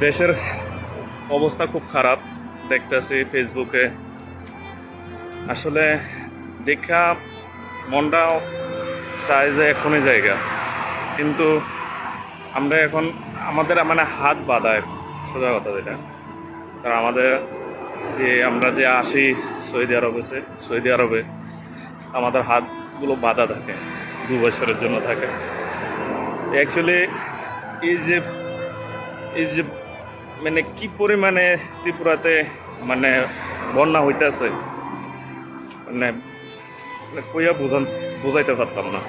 দেশের অবস্থা খুব খারাপ দেখতেছি ফেসবুকে। আসলে দেখা মনটা চায় যে এখনই জায়গা, কিন্তু আমরা এখন আমাদের মানে হাত বাঁধায়, সোজা কথা যেটা। কারণ আমাদের আমরা যে আসি সৌদি আরবে আমাদের হাতগুলো বাঁধা থাকে, 2 বছরের জন্য থাকে। অ্যাকচুয়ালি এই যে মানে কি পরিমাণে ত্রিপুরাতে মানে বন্যা হইতেছে, মানে কইয়া বোঝাইতে পারতাম না।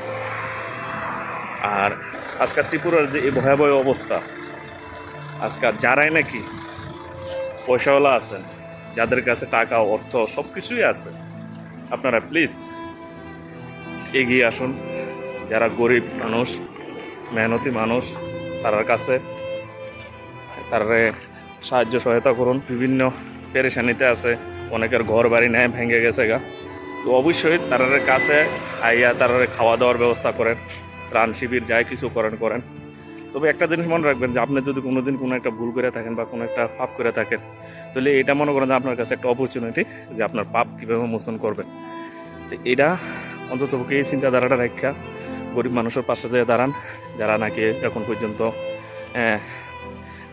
আর আজকাল ত্রিপুরার যে এই ভয়াবহ অবস্থা, আজকাল যারাই নাকি পয়সাওয়ালা আছেন, যাদের কাছে টাকা অর্থ সব কিছুই আছে, আপনারা প্লিজ এগিয়ে আসুন। যারা গরিব মানুষ, মেহনতি মানুষ, তার কাছে তারা সাহায্য সহায়তা করুন। বিভিন্ন পেরেশানিতে আছে, অনেকের ঘর বাড়ি নেয় ভেঙে গেছে গা, তো অবশ্যই তার কাছে আইয়া তার খাওয়া দাওয়ার ব্যবস্থা করেন, ত্রাণ শিবির যাই কিছু করেন। তবে একটা জিনিস মনে রাখবেন যে আপনি যদি কোনোদিন কোনো একটা ভুল করে থাকেন বা কোনো একটা পাপ করে থাকেন, তাহলে এটা মনে করেন যে আপনার কাছে একটা অপরচুনিটি যে আপনার পাপ কীভাবে মোচন করবেন। তো এটা অন্ততপক্ষে এই চিন্তাধারাটা রাখা গরিব মানুষের পাশে দিয়ে দাঁড়ান, যারা নাকি এখন পর্যন্ত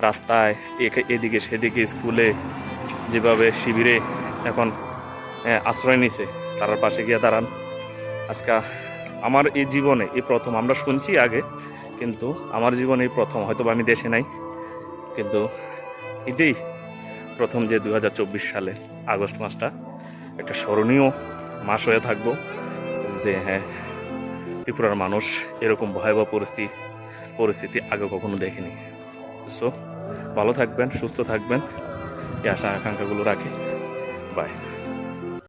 রাস্তায় এদিকে সেদিকে স্কুলে যেভাবে শিবিরে এখন আশ্রয় নিছে, তার পাশে গিয়ে দাঁড়ান। আজকে আমার এই জীবনে এই প্রথম, আমরা শুনছি আগে, কিন্তু আমার জীবনে এই প্রথম, হয়তো আমি দেশে নাই, কিন্তু এটাই প্রথম যে 2024 সালে আগস্ট মাসটা একটা স্মরণীয় মাস হয়ে থাকবো, যে হ্যাঁ, ত্রিপুরার মানুষ এরকম ভয়াবহ পরিস্থিতি আগে কখনো দেখেনি। সো ভালো থাকবেন, সুস্থ থাকবেন, এই আশা আকাঙ্ক্ষাগুলো রাখি। বাই।